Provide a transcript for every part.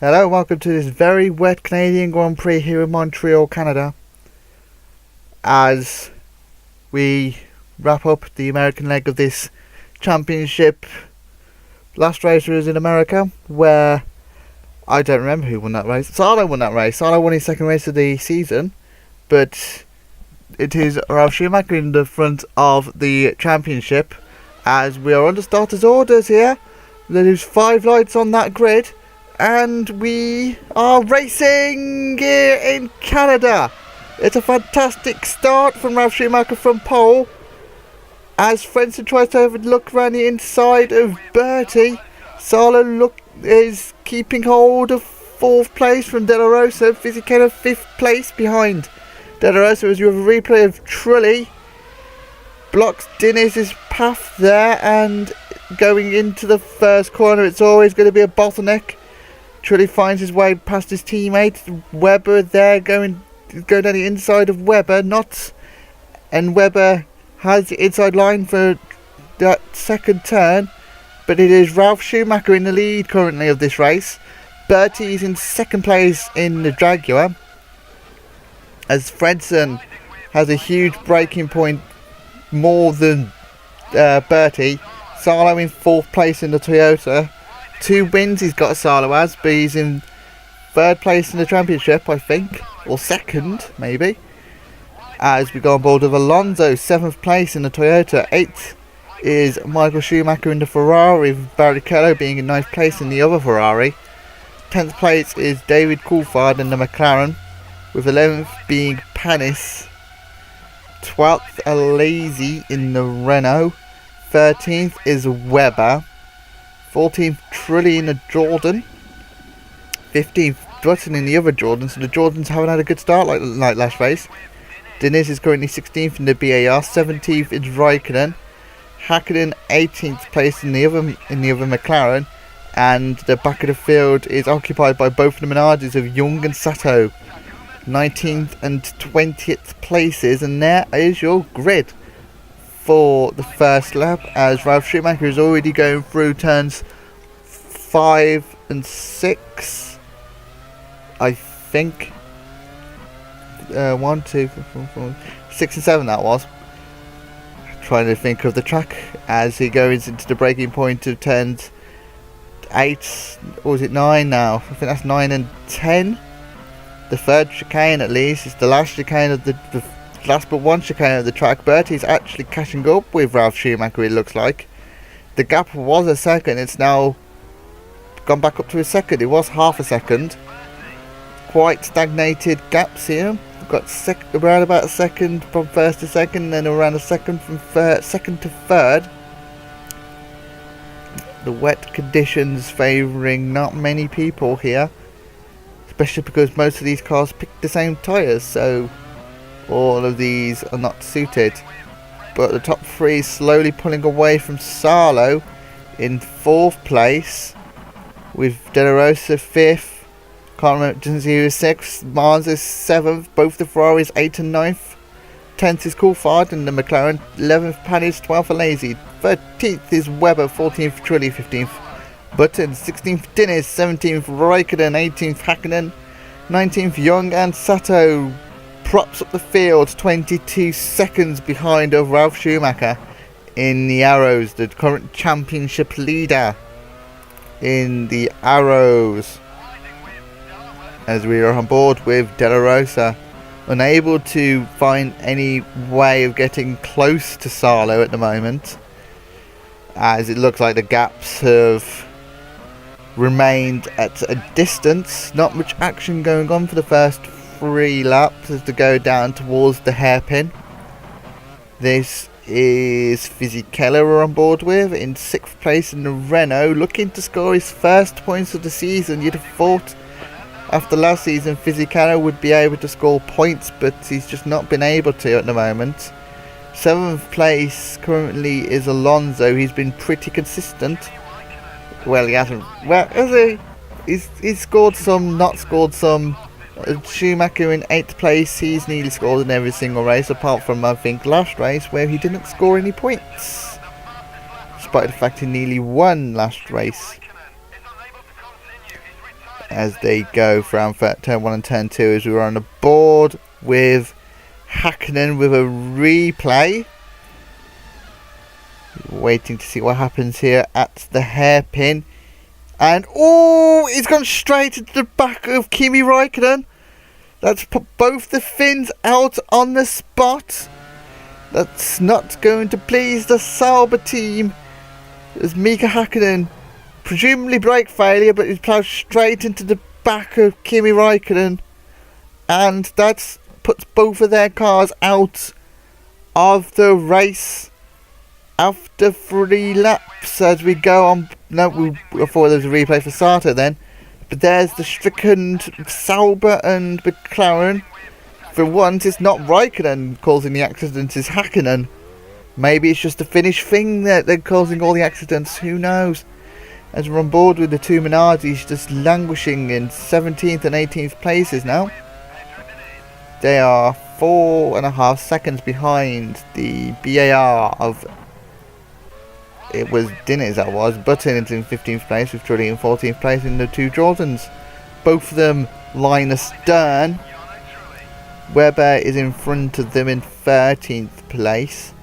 Hello, welcome to this very wet Canadian Grand Prix here in Montreal, Canada. As we wrap up the American leg of this championship. Last race was in America, where I don't remember who won that race. Salo won that race. Salo won his second race of the season, but it is Ralf Schumacher in the front of the championship, as we are under starters orders here. There's 5 lights on that grid. And we are racing here in Canada. It's a fantastic start from Ralf Schumacher from pole, as Frentzen tries to look around the inside of Bertie. Salo is keeping hold of 4th place from De La Rosa. Fisichella 5th place behind De La Rosa, as you have a replay of Trulli. Blocks Diniz' path there, and going into the first corner, it's always going to be a bottleneck. Trulli finds his way past his teammate. Webber there going down the inside of Webber. And Webber has the inside line for that second turn. But it is Ralf Schumacher in the lead currently of this race. Bertie is in second place in the Jaguar, as Frentzen has a huge braking point more than Bertie. Salo in 4th place in the Toyota. 2 wins he's got, Salo has, but he's in 3rd place in the championship, I think, or 2nd maybe, as we go on board with Alonso, 7th place in the Toyota. 8th is Michael Schumacher in the Ferrari, with Barrichello being in 9th place in the other Ferrari. 10th place is David Coulthard in the McLaren, with 11th being Panis. 12th Alesi in the Renault. 13th is Webber. 14th Trulli in the Jordan. 15th Button in the other Jordan. So the Jordans haven't had a good start like last race. Diniz is currently 16th in the BAR. 17th is Raikkonen. Hakkinen 18th place in the other McLaren. And the back of the field is occupied by both the Minardis of Young and Sato. 19th and 20th places, and there is your grid for the first lap, as Ralf Schumacher is already going through turns 5 and 6, I think. 1, 2, 3, 4, 5, 6 and 7 that was. Trying to think of the track as he goes into the breaking point of turns 8, or is it 9 now? I think that's 9 and 10. The 3rd chicane, at least, is the last chicane of the last but one chicane of the track. Bertie's actually catching up with Ralf Schumacher, it looks like. The gap was a second, it's now gone back up to a second. It was half a second. Quite stagnated gaps here. We've got around about a second from first to second, then around a second from second to third. The wet conditions favouring not many people here, especially because most of these cars pick the same tyres, so all of these are not suited. But the top 3 slowly pulling away from Salo in 4th place, with De La Rosa 5th, can't remember, doesn't see who is 6th, Mars is 7th, both the Ferraris 8th and 9th, 10th is Coulthard in the McLaren, 11th Panis, 12th Alesi, 13th is Webber, 14th Trulli, 15th Button, 16th Diniz, 17th Raikkonen, 18th Hakkinen, 19th Young, and Sato props up the field 22 seconds behind of Ralf Schumacher in the Arrows, the current championship leader in the Arrows, as we are on board with De La Rosa, unable to find any way of getting close to Salo at the moment, as it looks like the gaps have remained at a distance. Not much action going on for the first 3 laps as to go down towards the hairpin. This is Fisichella we're on board with in 6th place in the Renault, looking to score his first points of the season. You'd have thought after last season Fisichella would be able to score points, but he's just not been able to at the moment. 7th place currently is Alonso. He's been pretty consistent. Well, he hasn't. Well, has he? He's scored some, not scored some. Schumacher in 8th place. He's nearly scored in every single race, apart from I think last race where he didn't score any points, despite the fact he nearly won last race. as they go from turn 1 and turn 2, as we were on the board with Hakkinen with a replay. Waiting to see what happens here at the hairpin. And oh, he's gone straight into the back of Kimi Räikkönen. That's put both the fins out on the spot. That's not going to please the Sauber team, as Mika Hakkinen, presumably brake failure, but he's ploughed straight into the back of Kimi Räikkönen, and that puts both of their cars out of the race after 3 laps. As we go on, no, I thought there was a replay for Sato then, but there's the stricken Sauber and McLaren. For once, it's not Räikkönen causing the accident, it's Hakkinen. Maybe it's just the Finnish thing that they're causing all the accidents, who knows. As we're on board with the two Minardis just languishing in 17th and 18th places now. They are 4.5 seconds behind the BAR of, it was Dinnis that was, Button is in 15th place with Trulli in 14th place in the two Jordans. Both of them line astern. Webber is in front of them in 13th place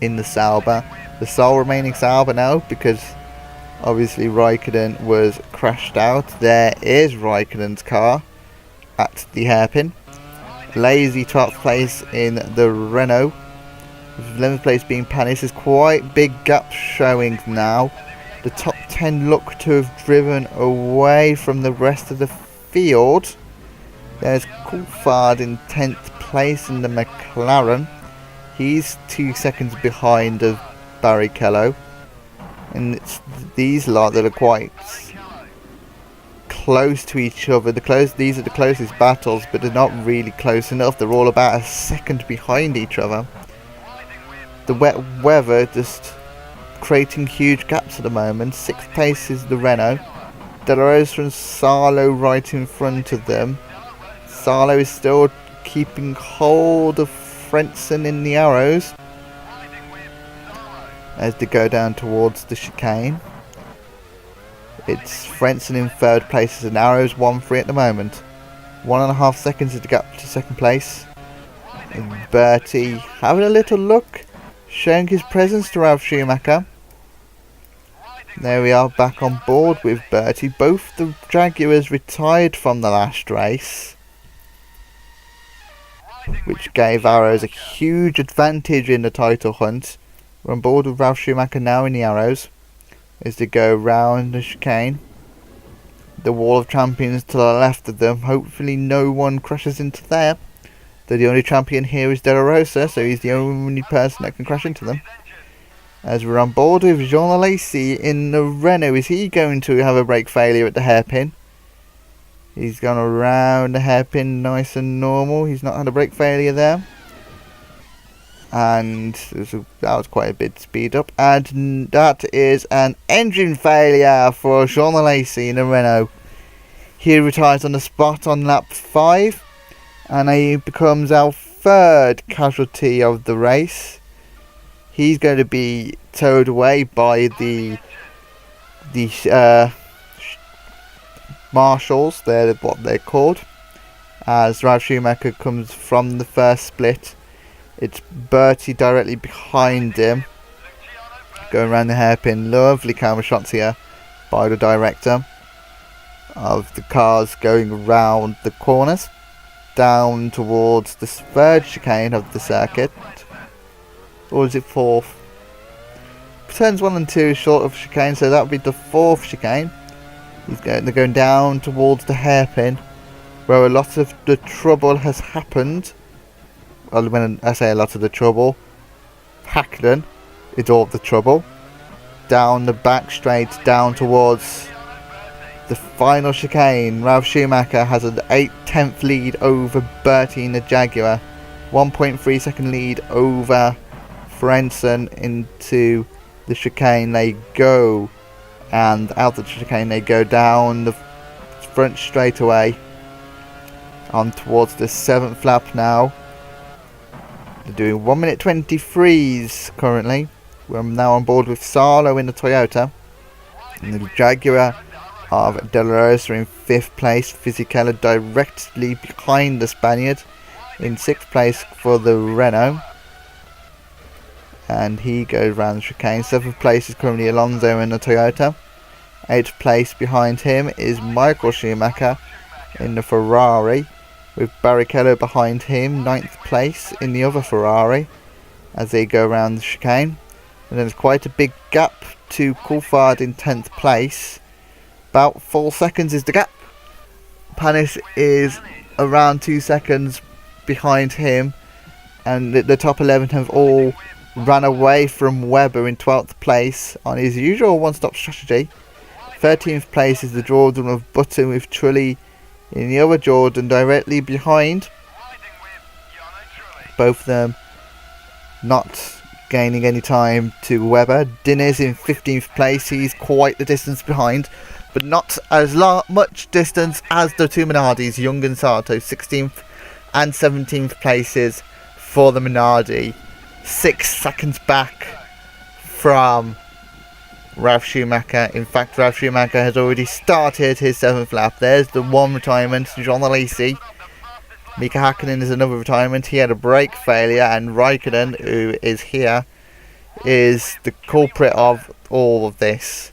in the Sauber. The sole remaining Sauber now, because obviously Räikkönen was crashed out. There is Räikkönen's car at the hairpin. Lazy 12th place in the Renault. 11th place being Panis. There's quite big gaps showing now. The top 10 look to have driven away from the rest of the field. There's Coulthard in 10th place in the McLaren. He's 2 seconds behind of Barrichello. And it's these lot that are quite close to each other. These are the closest battles, but they're not really close enough. They're all about a second behind each other. The wet weather just creating huge gaps at the moment. 6th place is the Renault. De La Rose from Salo right in front of them. Salo is still keeping hold of Frentzen in the arrows as they go down towards the chicane. It's Frentzen in 3rd place as an arrows 1-3 at the moment. 1.5 seconds is the gap to 2nd place. And Bertie having a little look, showing his presence to Ralf Schumacher. There we are, back on board with Bertie. Both the Jaguars retired from the last race, which gave Arrows a huge advantage in the title hunt. We're on board with Ralf Schumacher now in the Arrows as they go round the chicane. The wall of champions to the left of them. Hopefully no one crashes into there. The only champion here is De La Rosa, so he's the only person that can crash into them. As we're on board with Jean Alesi in the Renault. Is he going to have a brake failure at the hairpin? He's gone around the hairpin nice and normal. He's not had a brake failure there. And that was quite a bit speed up. And that is an engine failure for Jean Alesi in the Renault. He retires on the spot on lap 5. And he becomes our 3rd casualty of the race. He's going to be towed away by the marshals. They're what they're called. As Ralf Schumacher comes from the first split. It's Bertie directly behind him. Going around the hairpin. Lovely camera shots here by the director of the cars going around the corners. Down towards the 3rd chicane of the circuit. Or is it 4th? Turns 1 and 2 short of chicane, so that would be the 4th chicane. They're going down towards the hairpin, where a lot of the trouble has happened. Well, when I say a lot of the trouble, Hakkinen is all the trouble. Down the back straight, down towards the final chicane. Ralf Schumacher has an 8/10 lead over Bertie in the Jaguar. 1.3 second lead over Frentzen into the chicane. They go, and out the chicane they go down the front straightaway on towards the 7th lap now. They're doing 1 minute 23s currently. We're now on board with Salo in the Toyota. And the Jaguar of De La Rosa in 5th place. Fisichella directly behind the Spaniard in 6th place for the Renault. And he goes round the chicane. 7th place is currently Alonso in the Toyota. 8th place behind him is Michael Schumacher in the Ferrari, with Barrichello behind him, 9th place in the other Ferrari as they go around the chicane. And there's quite a big gap to Coulthard in 10th place. About 4 seconds is the gap. Panis is around 2 seconds behind him, and the top 11 have all ran away from Webber in 12th place on his usual one-stop strategy. 13th place is the Jordan of Button, with Trulli in the other Jordan directly behind. Both of them not gaining any time to Webber. Dinner's in 15th place. He's quite the distance behind, but not as much distance as the two Minardis, Young and Sato. 16th and 17th places for the Minardi. 6 seconds back from Ralf Schumacher. In fact, Ralf Schumacher has already started his 7th lap. There's the one retirement, John Alesi. Mika Hakkinen is another retirement. He had a brake failure, and Raikkonen, who is here, is the culprit of all of this.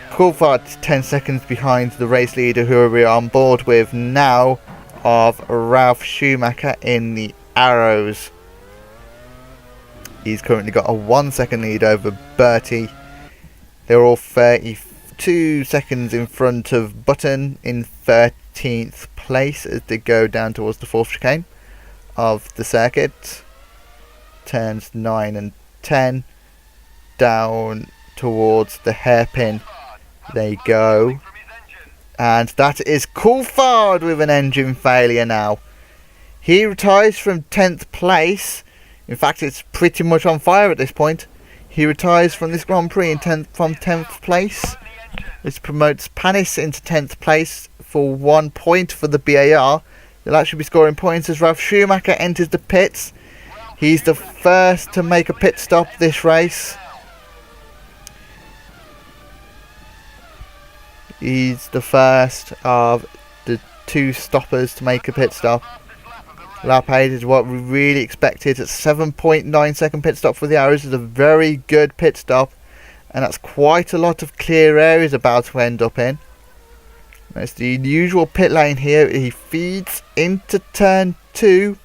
Coulthard 10 seconds behind the race leader, who we're on board with now, of Ralf Schumacher in the Arrows. He's currently got a 1 second lead over Bertie. They're all 32 seconds in front of Button in 13th place as they go down towards the 4th chicane of the circuit. Turns 9 and 10 down towards the hairpin they go. And that is Coulthard with an engine failure now. He retires from 10th place. In fact, it's pretty much on fire at this point. He retires from this Grand Prix from 10th place. This promotes Panis into 10th place for 1 point for the BAR. They'll actually be scoring points as Ralf Schumacher enters the pits. He's the first to make a pit stop this race. He's the first of the 2 stoppers to make a pit stop. Lap 8 is what we really expected. At 7.9 second pit stop for the Arrows is a very good pit stop, and that's quite a lot of clear air he's about to end up in. That's the usual pit lane here. He feeds into turn 2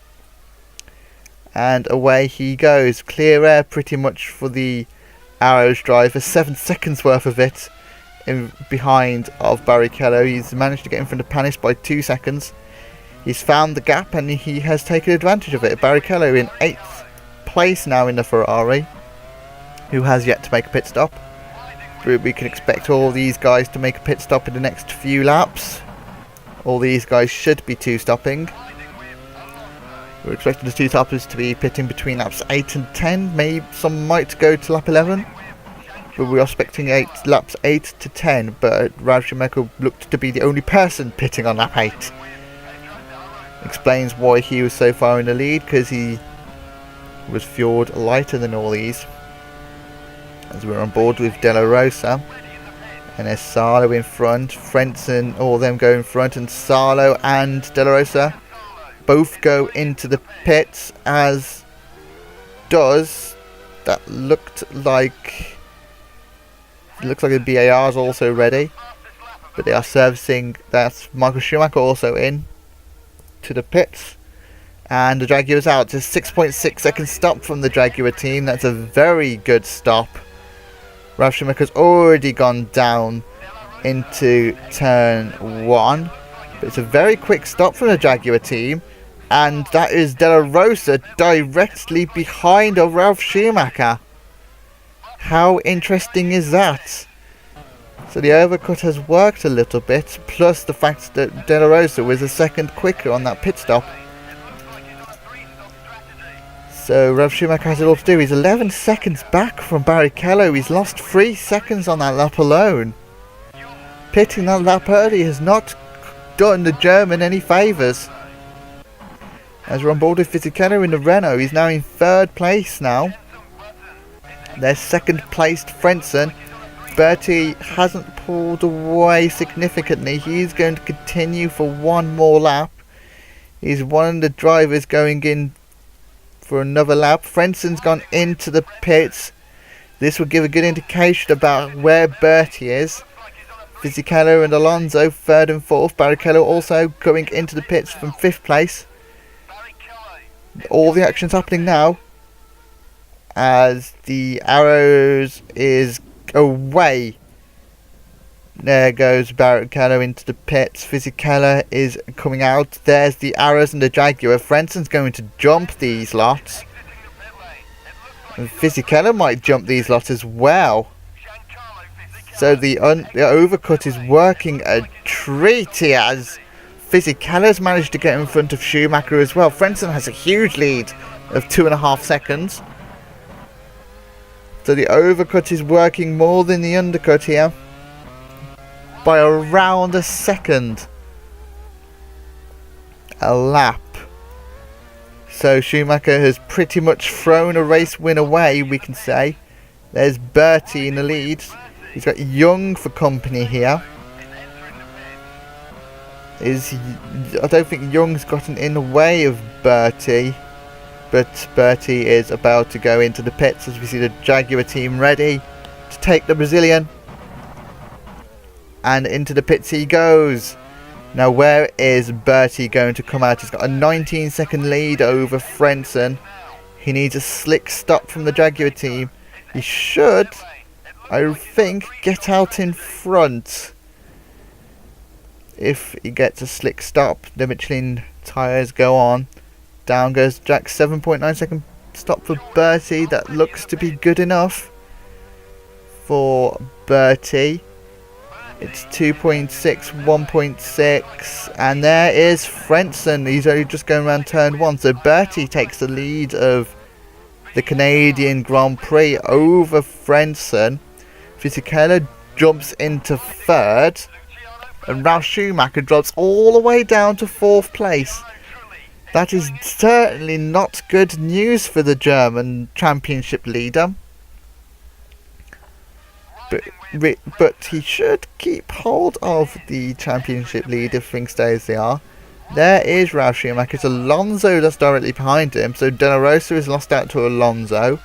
and away he goes. Clear air pretty much for the Arrows driver. 7 seconds worth of it in behind of Barrichello. He's managed to get in front of Panis by 2 seconds. He's found the gap and he has taken advantage of it. Barrichello in 8th place now in the Ferrari, who has yet to make a pit stop. We can expect all these guys to make a pit stop in the next few laps. All these guys should be 2-stopping. We're expecting the 2 stoppers to be pitting between laps 8 and 10. Maybe some might go to lap 11. But we are expecting laps 8 to 10. But Ralf Schumacher looked to be the only person pitting on lap 8. Explains why he was so far in the lead, because he was fueled lighter than all these. As we're on board with De La Rosa, and there's Salo in front, Frentzen, all of them go in front, and Salo and De La Rosa both go into the pits, as does that looks like the BAR is also ready, but they are servicing. That's Michael Schumacher also in to the pits, and the Jaguar's out. Just 6.6 second stop from the Jaguar team. That's a very good stop. Ralf Schumacher's already gone down into turn 1, but it's a very quick stop from the Jaguar team, and that is De La Rosa directly behind of Ralf Schumacher. How interesting is that? So the overcut has worked a little bit, plus the fact that De La Rosa was a second quicker on that pit stop. So Ralf Schumacher has it all to do. He's 11 seconds back from Barrichello. He's lost 3 seconds on that lap alone. Pitting that lap early has not done the German any favours. As we're on board with Fisichella in the Renault, he's now in 3rd place now. Their 2nd placed Frentzen Bertie hasn't pulled away significantly. He's going to continue for one more lap. He's one of the drivers going in for another lap. Frenson's gone into the pits. This will give a good indication about where Bertie is. Fisichella and Alonso 3rd and 4th. Barrichello also going into the pits from 5th place. All the action's happening now as the arrows is away. There goes Barrichello into the pits. Fisichella is coming out. There's the arrows and the Jaguar. Frenson's going to jump these lots. And Fisichella might jump these lots as well. So the overcut is working a treat here as Fisichella's managed to get in front of Schumacher as well. Frenson has a huge lead of 2.5 seconds. So the overcut is working more than the undercut here by around a second a lap. So Schumacher has pretty much thrown a race win away, we can say. There's Bertie in the lead. He's got Young for company here. I don't think Young's gotten in the way of Bertie, but Bertie is about to go into the pits as we see the Jaguar team ready to take the Brazilian. And into the pits he goes. Now where is Bertie going to come out? He's got a 19-second lead over Frenson. He needs a slick stop from the Jaguar team. He should, I think, get out in front. If he gets a slick stop, the Michelin tyres go on. Down goes Jack. 7.9 second stop for Bertie. That looks to be good enough for Bertie. It's 2.6, 1.6, and there is Frenson. He's only just going around turn 1. So Bertie takes the lead of the Canadian Grand Prix over Frenson. Fisichella jumps into 3rd. And Ralf Schumacher drops all the way down to 4th place. That is certainly not good news for the German championship leader. But he should keep hold of the championship lead if things stay as they are. There is Ralf Schumacher. It's Alonso that's directly behind him. So De La Rosa is lost out to Alonso.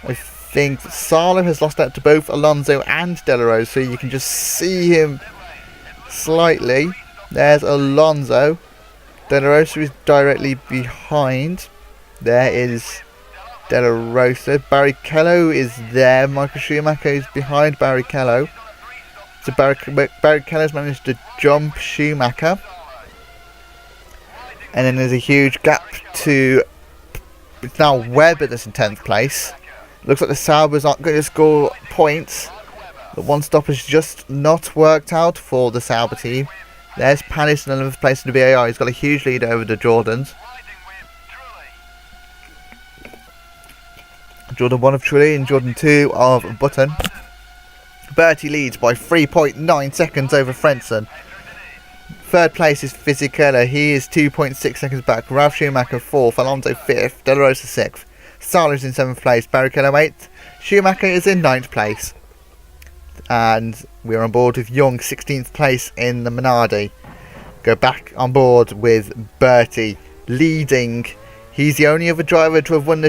I think Salo has lost out to both Alonso and De La Rosa. So you can just see him slightly. There's Alonso. De La Rosa is directly behind. There is De La Rosa. Barrichello is there. Michael Schumacher is behind Barrichello. So Barrichello's managed to jump Schumacher. And then there's a huge gap to... It's now Webber that's in 10th place. Looks like the Saubers aren't going to score points. The one stop has just not worked out for the Sauber team. There's Panis in 11th place in the VAR. He's got a huge lead over the Jordans. Jordan 1 of Trulli and Jordan 2 of Button. Bertie leads by 3.9 seconds over Frenson. 3rd place is Fisichella. He is 2.6 seconds back. Ralf Schumacher 4th. Alonso 5th. De La Rosa 6th. Salo's in 7th place. Barrichello 8th. Schumacher is in 9th place. And we're on board with Young 16th place in the Minardi. Go back on board with Bertie leading. He's the only other driver to have won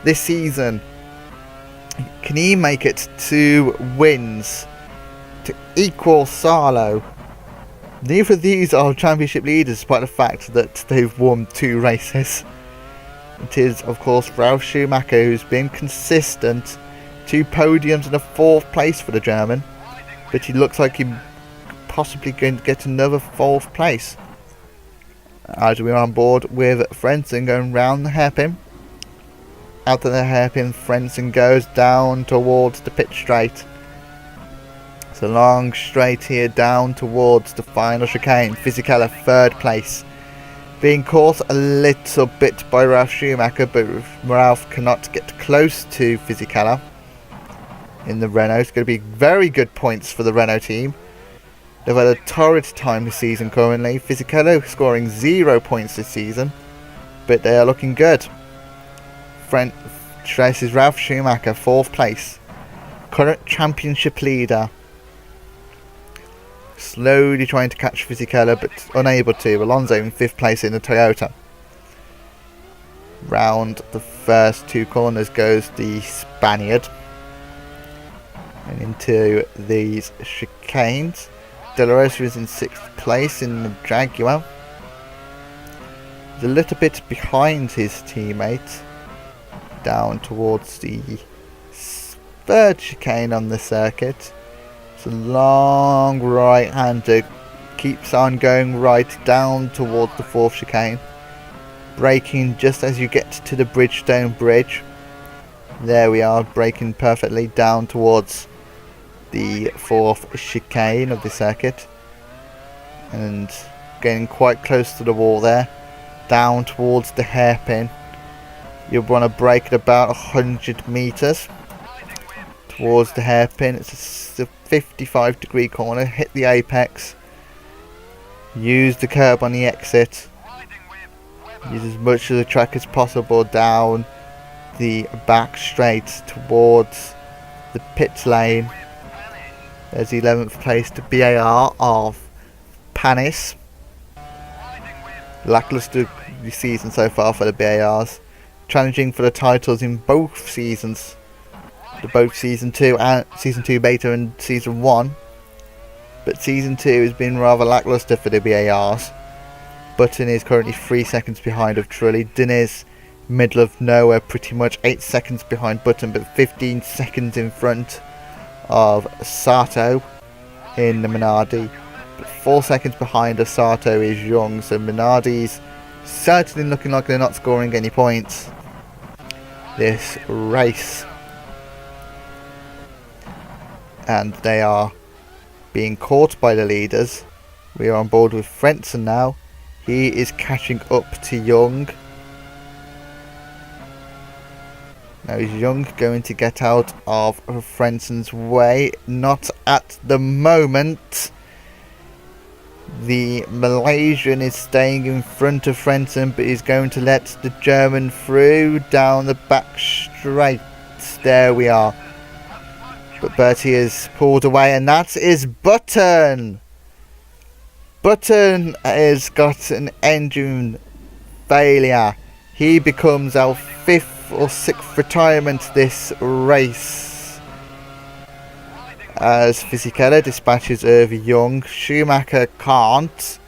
this season. Can he make it 2 wins to equal Salo? Neither of these are championship leaders, despite the fact that they've won 2 races. It is, of course, Ralf Schumacher who's been consistent. 2 podiums and a 4th place for the German, but he looks like he's possibly going to get another 4th place. As we're on board with Frenson going round the hairpin. Out of the hairpin, Frenson goes down towards the pit straight. It's a long straight here down towards the final chicane. Fisichella 3rd place. Being caught a little bit by Ralf Schumacher, but Ralf cannot get close to Fisichella. In the Renault, it's going to be very good points for the Renault team. They've had a torrid time this season currently. Fisichella scoring 0 points this season, but they are looking good. This is Ralf Schumacher 4th place. current championship leader. Slowly trying to catch Fisichella, but unable to. Alonso in 5th place in the Toyota. Round the first 2 corners goes the Spaniard. And into these chicanes. De La Rosa is in 6th place in the Jaguar. He's a little bit behind his teammate. Down towards the 3rd chicane on the circuit. It's a long right-hander. Keeps on going right down towards the 4th chicane. Braking just as you get to the Bridgestone Bridge. There we are, braking perfectly down towards the 4th chicane of the circuit. And getting quite close to the wall there. Down towards the hairpin. You want to brake at about 100 meters towards the hairpin. It's a 55-degree corner. Hit the apex. Use the curb on the exit. Use as much of the track as possible down the back straight towards the pit lane. There's the 11th place to BAR of Panis. Lackluster season so far for the BARs. Challenging for the titles in both seasons. Both Season 2 and Season 2 Beta and Season 1. But Season 2 has been rather lackluster for the BARs. Button is currently 3 seconds behind of Trulli. Diniz, middle of nowhere, pretty much 8 seconds behind Button, but 15 seconds in front of Sato in the Minardi. But 4 seconds behind of Sato is Young, so Minardi's certainly looking like they're not scoring any points this race. And they are being caught by the leaders. We are on board with Frentzen now. He is catching up to Young. Now is Young going to get out of Frentzen's way? Not at the moment. The Malaysian is staying in front of Frentzen, but he's going to let the German through down the back straight. There we are. But Bertie is pulled away, and that is Button. Button has got an engine failure. He becomes our 5th or 6th retirement this race. As Fisichella dispatches over Young. Schumacher can't,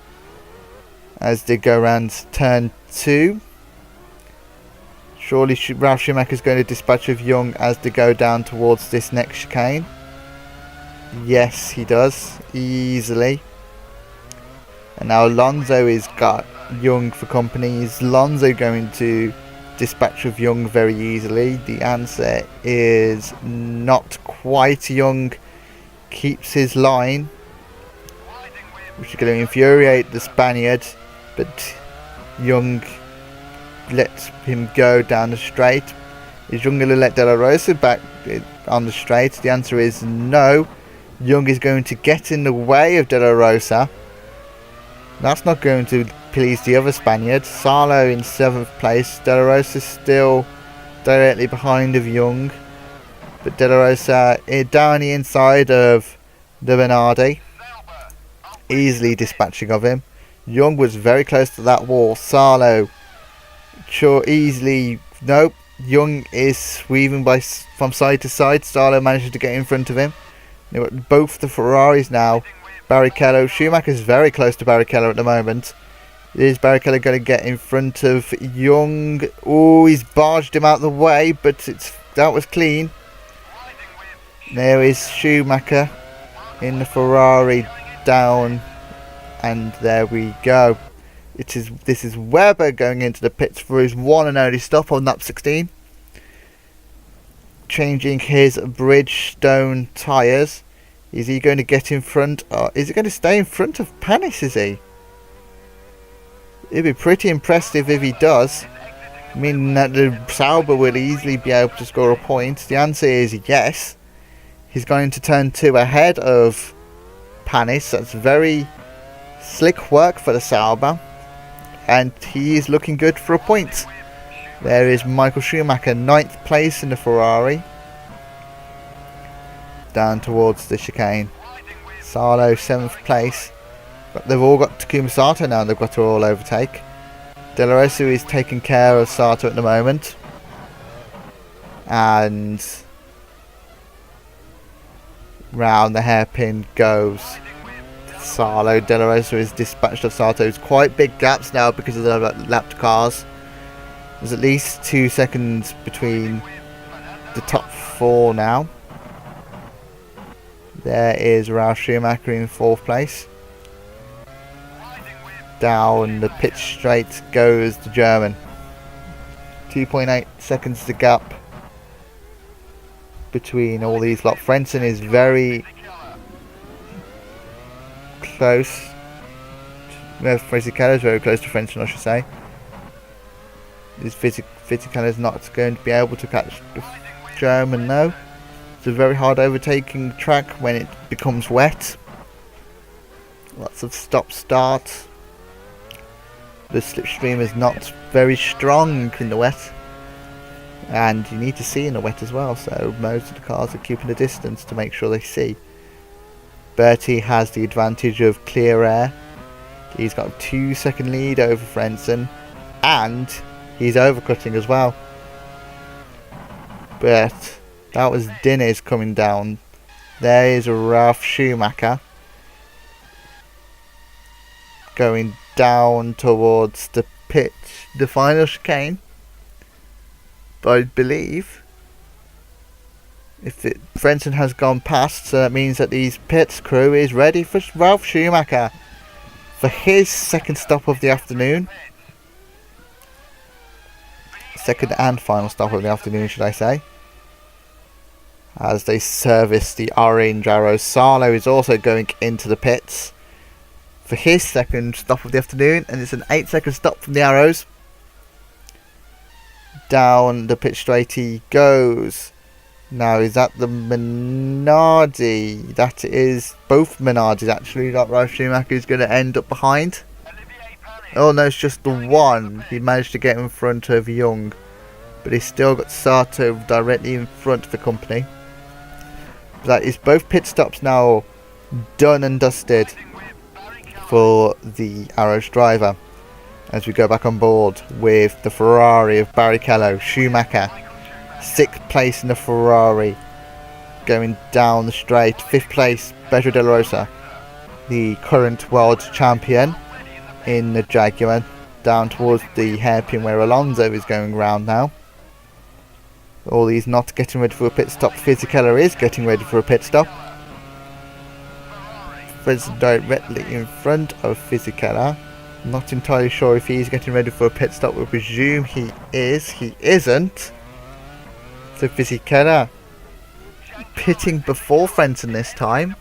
as they go around turn 2. Surely Ralf Schumacher is going to dispatch of Young as they go down towards this next chicane. Yes, he does. Easily. And now Alonso has got Young for company. Is Alonso going to dispatch of Young very easily? The answer is not quite. Young keeps his line, which is going to infuriate the Spaniard, but Young lets him go down the straight. Is Young going to let De La Rosa back on the straight? The answer is no. Young is going to get in the way of De La Rosa. That's not going to please the other Spaniard. Salo in 7th place. De La Rosa still directly behind of Young. But De La Rosa down the inside of the Minardi. Easily dispatching of him. Young was very close to that wall. Salo sure easily. Nope. Young is weaving from side to side. Salo manages to get in front of him. Both the Ferraris now. Barrichello. Schumacher's very close to Barrichello at the moment. Is Barrichello going to get in front of Young? Oh, he's barged him out the way, but that was clean. There is Schumacher in the Ferrari down, and there we go. This is Webber going into the pits for his one and only stop on lap 16. Changing his Bridgestone tyres. Is he going to get in front? Is he going to stay in front of Panis, is he? It'd be pretty impressive if he does. Meaning that the Sauber will easily be able to score a point. The answer is yes. He's going to turn 2 ahead of Panis. That's very slick work for the Sauber. And he is looking good for a point. There is Michael Schumacher, 9th place in the Ferrari. down towards the chicane. Salo 7th place. But they've all got Takuma Sato now, they've got to all overtake. De La Rosa is taking care of Sato at the moment. And round the hairpin goes Salo. De La Rosa is dispatched of Sato's quite big gaps now because of the lapped cars. There's at least 2 seconds between the top 4 now. There is Ralf Schumacher in 4th place. Down the pit straight goes the German. 2.8 seconds the gap between all these lot. Frentzen is very close. Fisichella is very close to Frentzen, I should say. This Fisichella is not going to be able to catch the German though. It's a very hard overtaking track when it becomes wet. Lots of stop-start. The slipstream is not very strong in the wet. And you need to see in the wet as well, so most of the cars are keeping a distance to make sure they see. Bertie has the advantage of clear air. He's got a 2-second lead over Frentzen, and he's overcutting as well. But that was Diniz coming down. There is Ralf Schumacher going down towards the pit, the final chicane. But I believe Frentzen has gone past, so that means that the pits crew is ready for Ralf Schumacher for his second stop of the afternoon. Second and final stop of the afternoon, should I say. As they service the orange arrows. Salo is also going into the pits for his second stop of the afternoon, and it's an 8-second stop from the arrows. Down the pit straight he goes. Now is that the Minardi? That is both Minardis actually. That Ralf Schumacher is going to end up behind. Oh no, it's just the one. He managed to get in front of Young, but he's still got Sato directly in front of the company. That is both pit stops now done and dusted for the Arrows driver. As we go back on board with the Ferrari of Barrichello. Schumacher 6th place in the Ferrari, going down the straight. 5th place Pedro de la Rosa, the current world champion in the Jaguar, down towards the hairpin where Alonso is going round now. All these not getting ready for a pit stop. Fisichella is getting ready for a pit stop. Fred's directly in front of Fisichella. Not entirely sure if he's getting ready for a pit stop. We presume he is. He isn't. So Fisichella pitting before Frentzen this time.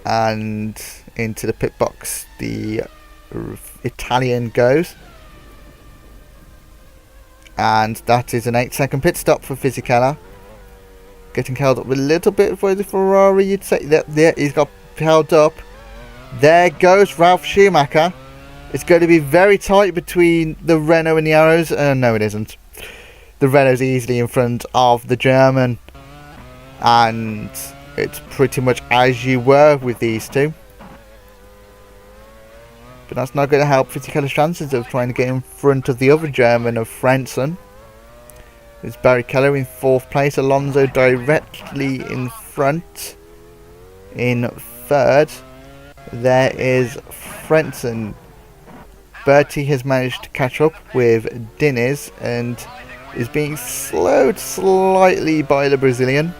And into the pit box the Italian goes. And that is an 8-second pit stop for Fisichella. Getting held up a little bit for the Ferrari, you'd say. There, he's got held up. There goes Ralf Schumacher. It's going to be very tight between the Renault and the Arrows. No, it isn't. The Renault's easily in front of the German. And it's pretty much as you were with these two. But that's not going to help Fisichella's chances of trying to get in front of the other German of Frentzen. It's Barrichello in 4th place. Alonso directly in front. In 3rd, there is Frentzen. Bertie has managed to catch up with Diniz and is being slowed slightly by the Brazilian.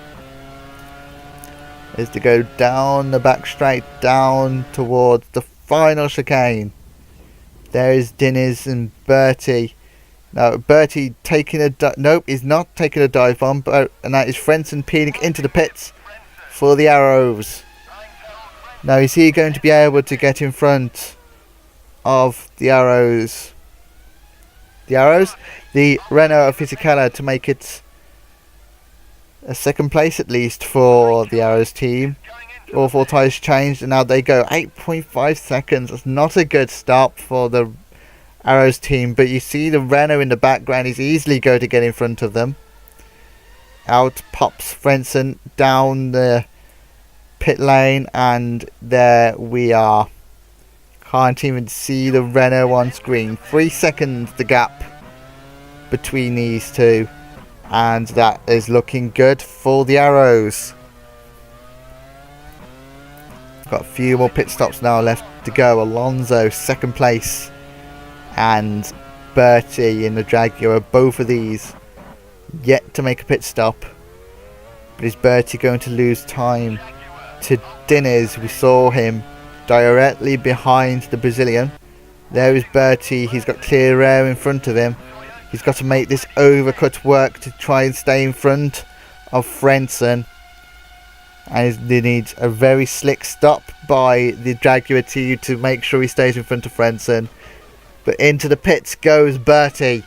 Is to go down the back straight, down towards the final chicane. There is Diniz and Bertie. Now Bertie taking a nope, he's not taking a dive bomb, and that is Frentzen peeling into the pits for the Arrows. Now is he going to be able to get in front of the Arrows? The Renault of Fisichella to make it a 2nd place at least for the Arrows team. All 4 tyres changed and now they go 8.5 seconds. That's not a good stop for the Arrows team, but you see the Renault in the background is easily going to get in front of them. Out pops Frentzen down the pit lane, and there we are. Can't even see the Renault on screen. 3 seconds the gap between these two, and that is looking good for the Arrows. Got a few more pit stops now left to go. Alonso second place, and Bertie in the Jaguar, both of these yet to make a pit stop. But is Bertie going to lose time to Diniz? We saw him directly behind the Brazilian. There is Bertie. He's got clear air in front of him. He's got to make this overcut work to try and stay in front of Frentzen. And he needs a very slick stop by the Jaguar team to make sure he stays in front of Frentzen. But into the pits goes Bertie.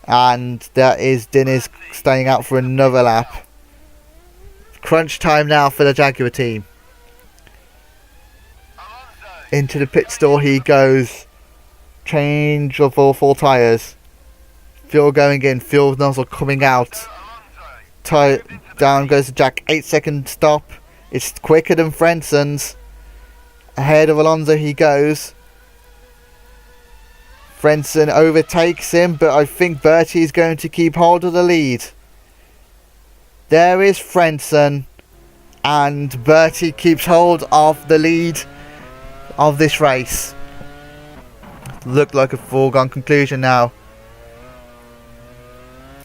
And that is Diniz staying out for another lap. Crunch time now for the Jaguar team. Into the pit store he goes. Change of all 4 tyres. Fuel going in, fuel nozzle coming out. Down goes the Jack. 8-second stop. It's quicker than Frentzen's. Ahead of Alonso he goes. Frentzen overtakes him, but I think Bertie is going to keep hold of the lead. There is Frentzen, and Bertie keeps hold of the lead of this race. Looked like a foregone conclusion now.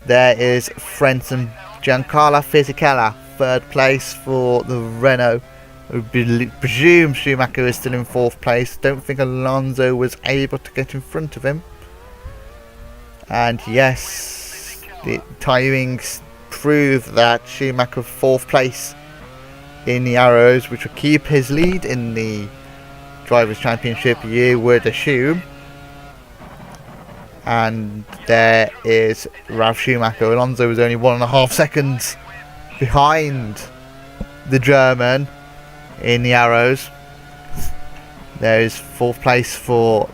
There is Frentzen. Giancarlo Fisichella, third place for the Renault. I presume Schumacher is still in 4th place. Don't think Alonso was able to get in front of him. And yes, the timings prove that Schumacher 4th place in the Arrows, which will keep his lead in the Drivers' Championship, you would assume. And there is Ralf Schumacher. Alonso was only 1.5 seconds behind the German in the Arrows. There is 4th place for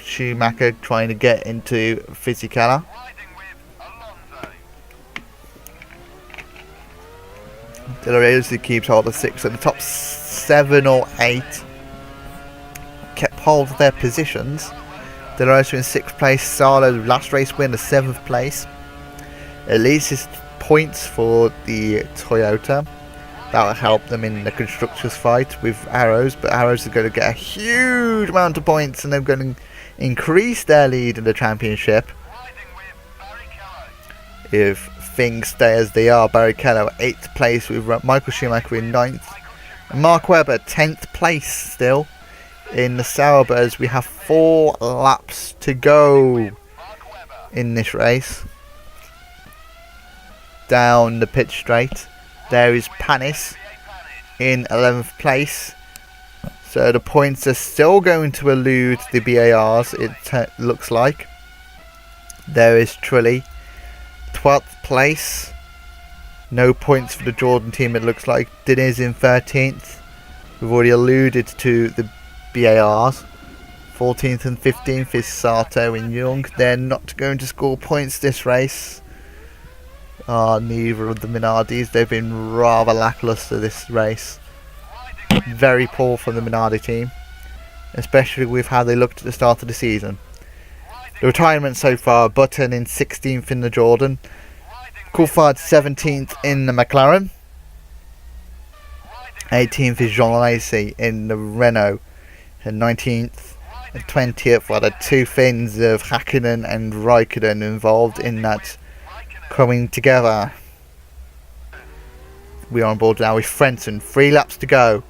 Schumacher trying to get into Fisichella. De La Reyes, who keeps hold of 6 at the top 7 or 8, kept hold of their positions. De La Reyes in 6th place. Salo, last race winner, 7th place. At least it's points for the Toyota. That will help them in the constructors fight with Arrows, but Arrows are going to get a huge amount of points, and they're going to increase their lead in the championship if things stay as they are. Barrichello 8th place with Michael Schumacher in 9th, and Mark Webber 10th place still in the Sauber, as we have 4 laps to go in this race. Down the pit straight there is Panis in 11th place, so the points are still going to elude the BARs, it looks like. There is Trulli 12th place, no points for the Jordan team it looks like. Diniz in 13th, we've already alluded to the BARs. 14th and 15th is Sato and Young. They're not going to score points this race. Neither of the Minardis. They've been rather lackluster this race. Very poor from the Minardi team, especially with how they looked at the start of the season. The retirement so far: Button in 16th in the Jordan, Coulthard 17th in the McLaren, 18th is Jean Alesi in the Renault, and 19th and 20th were the 2 Finns of Hakkinen and Raikkonen involved in that coming together. We are on board now with Frentzen. 3 laps to go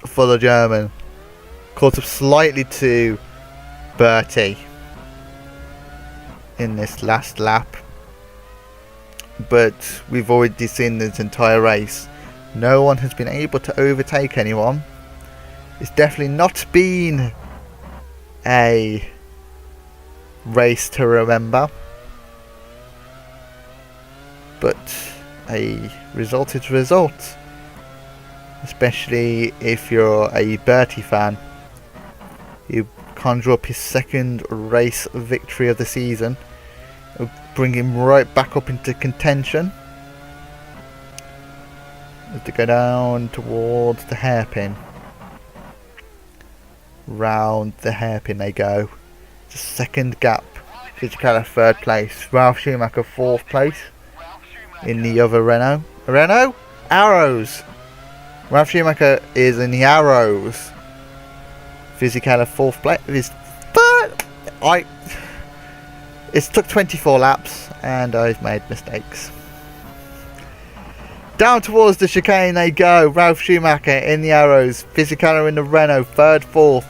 for the German. Caught up slightly to Bertie in this last lap, but we've already seen this entire race. No one has been able to overtake anyone. It's definitely not been a race to remember, but a result is a result, especially if you're a Bertie fan. You conjure up his 2nd race victory of the season. bring him right back up into contention. As they go down towards the hairpin. Round the hairpin they go. It's a second gap. Fisichella 3rd place. Ralf Schumacher 4th place. In the other Renault. Renault? Arrows. Ralf Schumacher is in the Arrows. Fisichella 4th place. It's took 24 laps and I've made mistakes. Down towards the chicane they go. Ralf Schumacher in the Arrows. Fisichella in the Renault 3rd, 4th.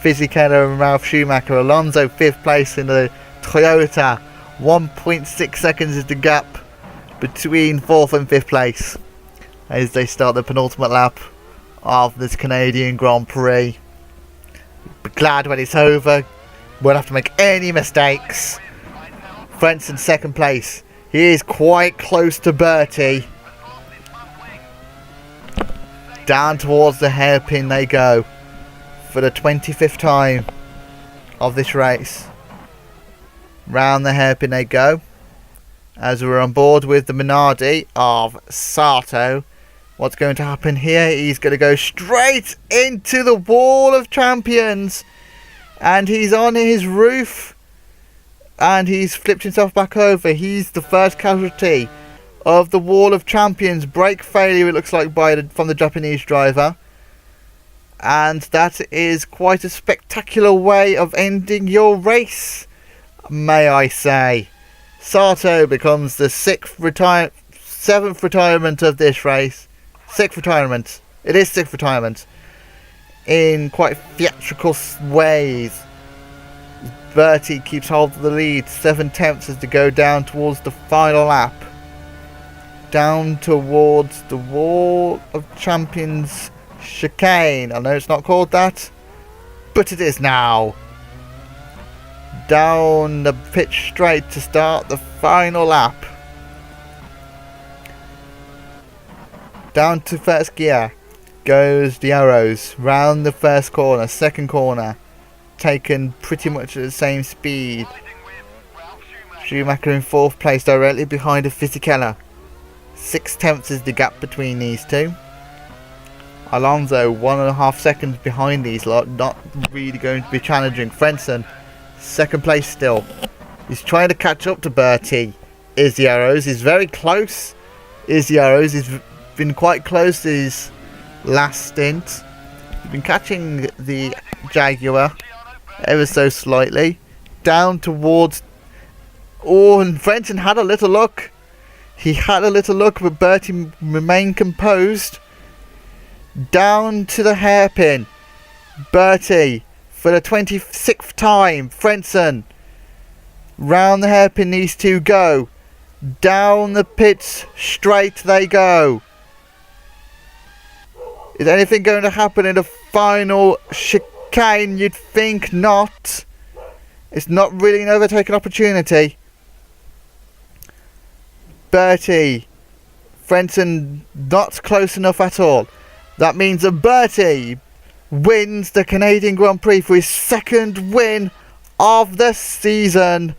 Fisichella and Ralf Schumacher. Alonso 5th place in the Toyota. 1.6 seconds is the gap between 4th and 5th place as they start the penultimate lap of this Canadian Grand Prix. Be glad when it's over. Won't have to make any mistakes. Frentzen 2nd place. He is quite close to Bertie. Down towards the hairpin they go for the 25th time of this race. Round the hairpin they go. As we're on board with the Minardi of Sato. What's going to happen here? He's going to go straight into the wall of champions. And he's on his roof. And he's flipped himself back over. He's the first casualty of the wall of champions. Brake failure, it looks like, from the Japanese driver. And that is quite a spectacular way of ending your race, may I say. Sato becomes the 7th retirement of this race. 6th retirement. It is 6th retirement. In quite theatrical ways. Bertie keeps hold of the lead. 7/10 as to go down towards the final lap. Down towards the wall of champions chicane. I know it's not called that, but it is now. Down the pitch straight to start the final lap. Down to first gear goes the Arrows. Round the first corner, second corner. Taken pretty much at the same speed. Schumacher in 4th place, directly behind a Fisichella. 6/10 is the gap between these two. Alonso 1.5 seconds behind these lot, not really going to be challenging. Frentzen 2nd place still. He's trying to catch up to Bertie. Is the Arrows? He's very close. Is the Arrows? He's been quite close to his last stint. He's been catching the Jaguar ever so slightly. Down towards... Oh, and Frentzen had a little look. He had a little look, but Bertie remained composed. Down to the hairpin. Bertie for the 26th time. Frentzen. Round the hairpin these two go. Down the pits straight they go. Is anything going to happen in the final chicane? You'd think not. It's not really an overtaken opportunity. Bertie. Frentzen not close enough at all. That means that Bertie wins the Canadian Grand Prix for his 2nd win of the season.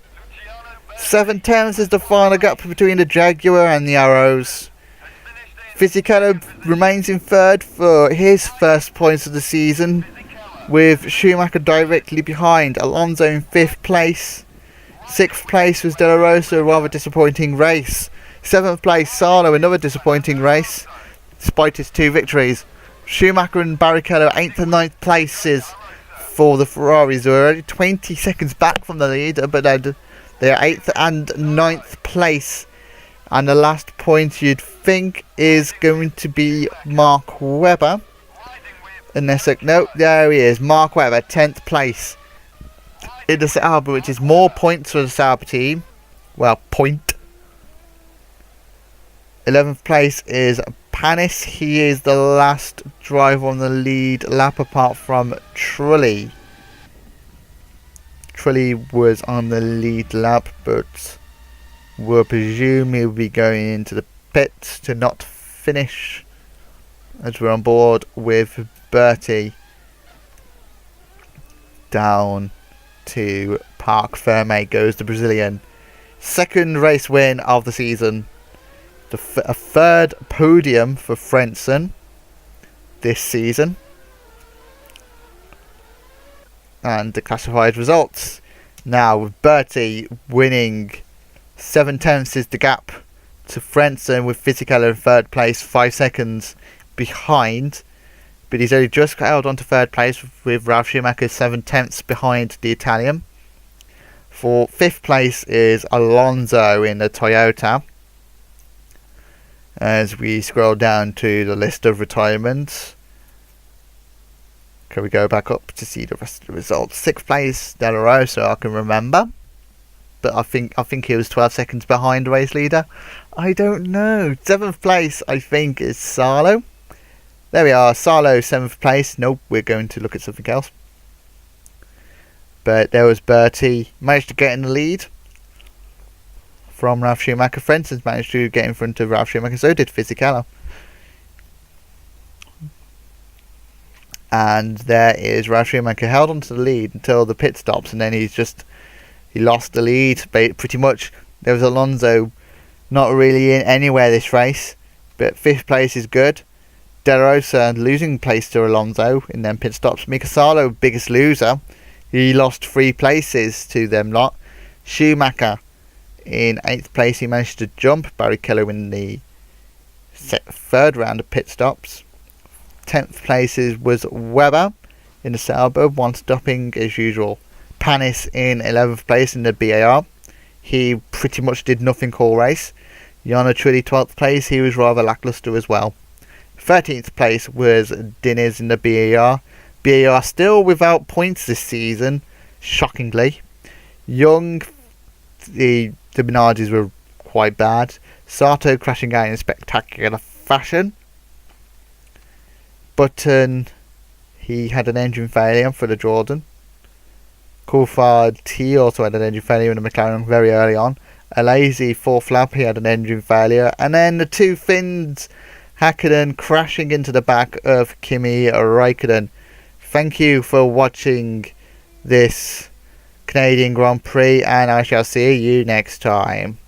7/10 is the final gap between the Jaguar and the Arrows. Fisichella remains in 3rd for his first points of the season, with Schumacher directly behind. Alonso in 5th place. 6th place was De La Rosa, a rather disappointing race. 7th place Salo, another disappointing race, despite his 2 victories. Schumacher and Barrichello 8th and 9th places for the Ferraris, who are only 20 seconds back from the leader, but they're 8th and 9th place. And the last point you'd think is going to be Mark Webber. No, there he is. Mark Webber, 10th place in the Sauber, which is more points for the Sauber team. Well, point. 11th place is Panis. He is the last driver on the lead lap apart from Trulli. Trulli was on the lead lap, but we'll presume he'll be going into the pits to not finish, as we're on board with Bertie. Down to Parc Fermé goes the Brazilian. second race win of the season. A third podium for Frentzen this season. And the classified results. Now, with Bertie winning 7/10 is the gap to Frentzen, with Fisichella in third place, 5 seconds behind. But he's only just held on to third place, with Ralf Schumacher 7/10 behind the Italian. For fifth place is Alonso in the Toyota. As we scroll down to the list of retirements, can we go back up to see the rest of the results? Sixth place, De La Rosa, I can remember, but I think he was 12 seconds behind the race leader. I don't know. Seventh place, I think, is Salo. There we are, Salo, 7th place. Nope, we're going to look at something else. But there was Bertie, managed to get in the lead from Ralf Schumacher. Frentzen managed to get in front of Ralf Schumacher, so did Fisichella. And there is Ralf Schumacher, held onto the lead until the pit stops, and then he lost the lead pretty much. There was Alonso not really in anywhere this race, but 5th place is good. De La Rosa losing place to Alonso in them pit stops. Mika Salo, biggest loser, he lost 3 places to them lot. Schumacher in 8th place, he managed to jump Barrichello in the third round of pit stops. 10th place was Webber in the Sauber, one stopping as usual. Panis in 11th place in the BAR. He pretty much did nothing all race. Yana Trulli 12th place, he was rather lackluster as well. 13th place was Diniz in the BAR. BAR still without points this season, shockingly. Young, the Minardi's were quite bad. Sato crashing out in spectacular fashion. Button, he had an engine failure for the Jordan. Coulthard, he also had an engine failure in the McLaren very early on. Alesi, 4th lap, he had an engine failure. And then the 2 Finns, Häkkinen crashing into the back of Kimi Räikkönen. Thank you for watching this Canadian Grand Prix, and I shall see you next time.